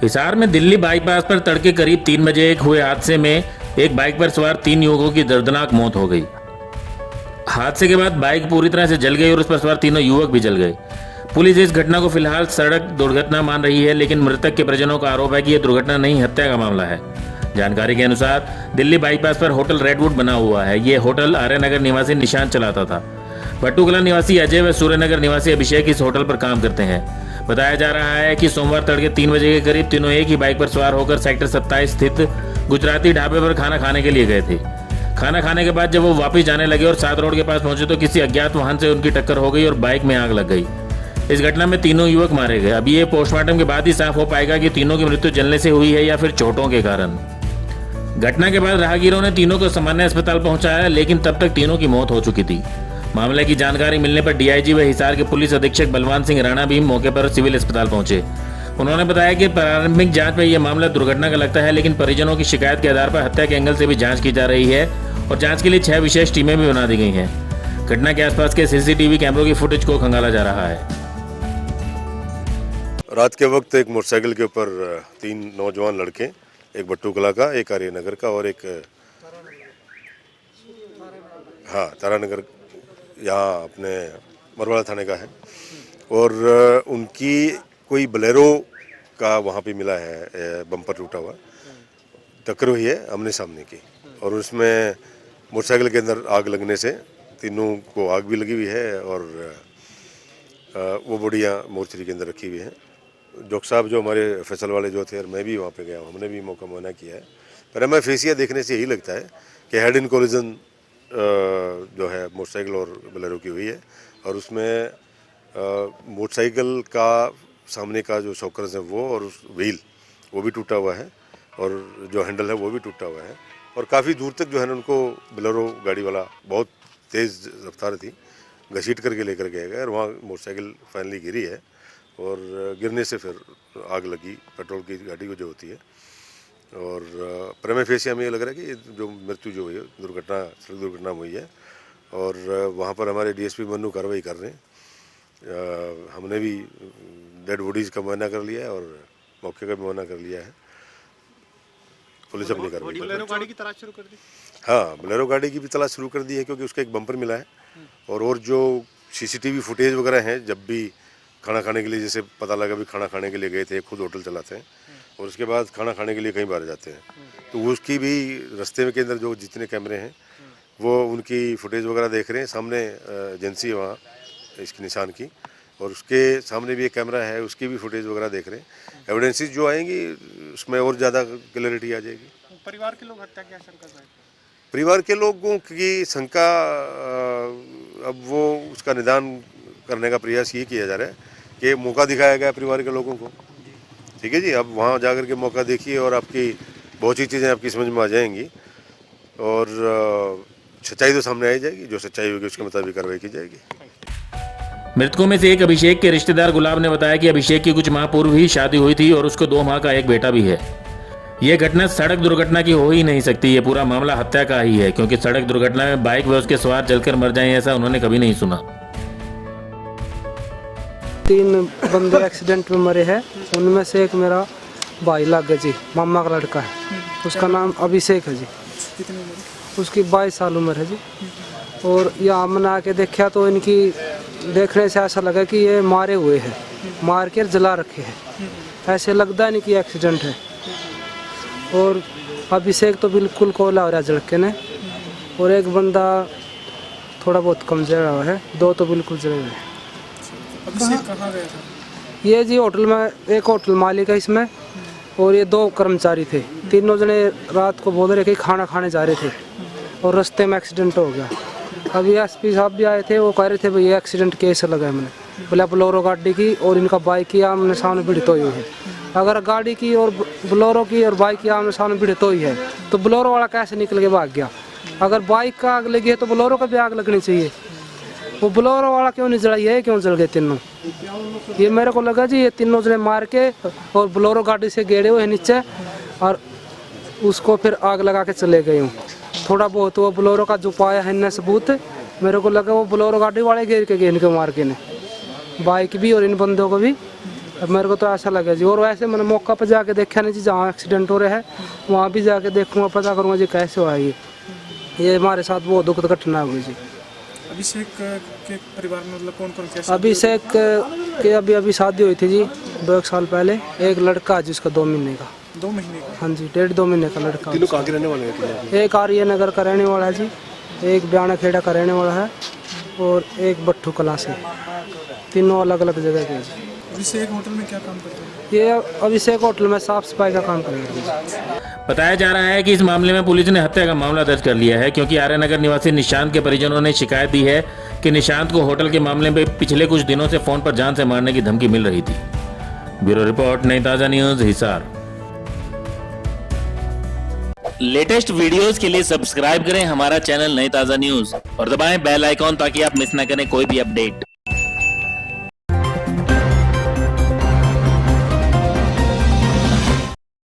हिसार में दिल्ली बाईपास पर तड़के करीब 3 बजे एक हुए हादसे में एक बाइक पर सवार 3 युवकों की दर्दनाक मौत हो गई। हादसे के बाद बाइक पूरी तरह से जल गई और उस पर सवार तीनों युवक भी जल गए। पुलिस इस घटना को फिलहाल सड़क दुर्घटना मान रही है, लेकिन मृतक के परिजनों का आरोप है कि यह दुर्घटना नहीं, हत्या का मामला है। जानकारी के अनुसार दिल्ली बाईपास पर होटल रेडवुड बना हुआ है। ये होटल आर्यनगर निवासी निशांत चलाता था। भट्टूकला निवासी अजय व सूर्यनगर निवासी अभिषेक इस होटल पर काम करते हैं। बताया जा रहा है कि सोमवार तड़के 3 बजे के करीब तीनों एक ही बाइक पर सवार होकर सेक्टर 27 स्थित गुजराती ढाबे पर खाना खाने के लिए गए थे। खाना खाने के बाद जब वो वापस जाने लगे और 7 रोड के पास पहुंचे तो किसी अज्ञात वाहन से उनकी टक्कर हो गई और बाइक में आग लग गई। इस घटना में तीनों युवक मारे गए। अभी ये पोस्टमार्टम के बाद ही साफ हो पाएगा कि तीनों की मृत्यु जलने से हुई है या फिर चोटों के कारण। घटना के बाद राहगीरों ने तीनों को सामान्य अस्पताल पहुंचाया, लेकिन तब तक तीनों की मौत हो चुकी थी। मामले की जानकारी मिलने पर डीआईजी व हिसार के पुलिस अधीक्षक बलवान सिंह राणा भी मौके पर सिविल अस्पताल पहुंचे। उन्होंने बताया कि प्रारंभिक जांच में यह मामला दुर्घटना का लगता है, लेकिन परिजनों की शिकायत के आधार पर हत्या के एंगल से भी जांच की जा रही है और जांच के लिए 6 विशेष टीमें भी बना दी गई हैं। घटना के आसपास के सीसीटीवी कैमरों की फुटेज को खंगाला जा रहा है। रात के वक्त एक मोटरसाइकिल के ऊपर 3 नौजवान लड़के, एक भट्टूकला का, एक आर्यनगर का और एक तारानगर यहाँ अपने मरवाड़ा थाने का है, और उनकी कोई बोलेरो का वहाँ पे मिला है बम्पर टूटा हुआ। टक्कर हुई है आमने सामने की, और उसमें मोटरसाइकिल के अंदर आग लगने से तीनों को आग भी लगी हुई है और वो बॉडियाँ मोर्चरी के अंदर रखी हुई हैं। डॉक्टर साहब जो हमारे फैसल वाले जो थे, और मैं भी वहाँ पे गया, हमने भी मौका मुआयना किया है। पर हमें फेसिया देखने से यही लगता है कि हेड इन कोलिजन जो है मोटरसाइकिल और बोलेरो की हुई है, और उसमें मोटरसाइकिल का सामने का जो शॉकर्स है वो और उस व्हील वो भी टूटा हुआ है, और जो हैंडल है वो भी टूटा हुआ है, और काफ़ी दूर तक जो है ना उनको बोलेरो गाड़ी वाला बहुत तेज़ रफ्तार थी, घसीट करके लेकर गया गया और वहाँ मोटरसाइकिल फाइनली गिरी है, और गिरने से फिर आग लगी पेट्रोल की गाड़ी को जो होती है। और प्रेमे फेसिया में ये लग रहा है कि ये जो मृत्यु जो हुई है दुर्घटना, सड़क दुर्घटना हुई है, और वहाँ पर हमारे डीएसपी मन्नू कार्रवाई कर रहे हैं। हमने भी डेड बॉडीज़ का मुआयना कर लिया है और मौके का भी मुआयना कर लिया है। पुलिस अपनी कार्रवाई। बोलेरो गाड़ी की तलाश शुरू कर दी? हाँ, बोलेरो गाड़ी की भी तलाश शुरू कर दी है, क्योंकि उसका एक बम्पर मिला है, और जो सीसीटीवी फुटेज वगैरह हैं, जब भी खाना खाने के लिए, जैसे पता लगा भी खाना खाने के लिए गए थे, खुद होटल चलाते हैं और उसके बाद खाना खाने के लिए कहीं बाहर जाते हैं, तो उसकी भी रास्ते के अंदर जो जितने कैमरे हैं वो उनकी फुटेज वगैरह देख रहे हैं। सामने एजेंसी है वहाँ इसकी निशान की, और उसके सामने भी एक कैमरा है, उसकी भी फुटेज वगैरह देख रहे हैं। एविडेंसेस जो आएंगी उसमें और ज़्यादा क्लैरिटी आ जाएगी। परिवार के लोग हत्या की आशंका है? परिवार के लोगों की शंका, अब वो उसका निदान करने का प्रयास ये किया जा रहा है कि मौका दिखाया गया परिवार के लोगों को। ठीक है जी, अब वहाँ जाकर के मौका देखिए और आपकी बहुत सी चीज़ें आपकी समझ में आ जाएंगी, और सच्चाई तो सामने आ जाएगी। जो सच्चाई होगी उसके मुताबिक कार्रवाई की जाएगी। मृतकों में से एक अभिषेक के रिश्तेदार गुलाब ने बताया कि अभिषेक की कुछ माह पूर्व ही शादी हुई थी और उसको 2 माह का एक बेटा भी है। यह घटना सड़क दुर्घटना की हो ही नहीं सकती। ये पूरा मामला हत्या का ही है, क्योंकि सड़क दुर्घटना में बाइक व उसके सवार जलकर मर जाएं ऐसा उन्होंने कभी नहीं सुना। 3 बंदे एक्सीडेंट में मरे हैं, उनमें से एक मेरा भाई लग जी, मामा का लड़का है, उसका नाम अभिषेक है जी। उसकी 22 साल उम्र है जी। और यहाँ मैंने आके देखा तो इनकी देखने से ऐसा लगा कि ये मारे हुए हैं, मार के जला रखे हैं, ऐसे लगता नहीं कि एक्सीडेंट है। और अभिषेक तो बिल्कुल कोला हो रहा है झड़के ने, और एक बंदा थोड़ा बहुत कम जला हुआ है, 2 तो बिल्कुल जले हुए हैं। अभिषेक कहाँ गया था? ये जी होटल में, एक होटल मालिक है इसमें, और ये 2 कर्मचारी थे। तीनों जने रात को बोल रहे कि खाना खाने जा रहे थे और रास्ते में एक्सीडेंट हो गया। अभी एसपी साहब भी आए थे, वो कह रहे थे भाई ये एक्सीडेंट केस लगा है। मैंने बोला बोलेरो गाड़ी की और इनका बाइक की आमने सामने भिड़त हुई है। अगर गाड़ी की और बोलेरो की और बाइक की आमने सामने भिड़त हुई है तो बोलेरो वाला कैसे निकल के भाग गया? अगर बाइक का आग लगी है तो बोलेरो का भी आग लगनी चाहिए। वो बोलेरो वाला क्यों नहीं जलाई है, क्यों जल गए तीनों? ये मेरे को लगा जी ये तीनों जने मार के और बोलेरो गाड़ी से गेड़े हुए नीचे और उसको फिर आग लगा के चले गए हूँ। थोड़ा बहुत वो बोलेरो का जो पाया है इनने सबूत, मेरे को लगा वो बोलेरो गाड़ी वाले घेर के गए इनके मार के ने, बाइक भी और इन बंदों को भी अब मेरे को तो ऐसा लगा जी। और वैसे मैंने मौका पर जाके देखा नहीं जी, जहाँ एक्सीडेंट हो रहा है वहाँ भी जाके देखूंगा, पता करूँगा जी कैसे हुआ ये हमारे साथ बहुत दुखद घटना हुई जी। अभिषेक के परिवार में मतलब कौन कौन कैसे अभिषेक के अभी शादी हुई थी जी 2 साल पहले। एक लड़का है जिसका 2 महीने का। 2 महीने का? हाँ जी, 1.5-2 महीने का लड़का। तीनों कहाँ के रहने वाले हैं? एक आर्य नगर का रहने वाला है जी, एक ब्याना खेड़ा का रहने वाला है और एक बट्ठू कला से। तीनों अलग अलग जगह के जी। अभिषेक होटल में क्या काम करते हैं? ये अभिषेक होटल में साफ सफाई का काम करेगा। बताया जा रहा है कि इस मामले में पुलिस ने हत्या का मामला दर्ज कर लिया है, क्योंकि आर्यनगर निवासी निशांत के परिजनों ने शिकायत दी है कि निशांत को होटल के मामले में पिछले कुछ दिनों से फोन पर जान से मारने की धमकी मिल रही थी। ब्यूरो रिपोर्ट, नई ताजा न्यूज, हिसार। लेटेस्ट वीडियोस के लिए सब्सक्राइब करें हमारा चैनल नई ताजा न्यूज और दबाएं बेल आइकॉन ताकि आप मिस न करें कोई भी अपडेट।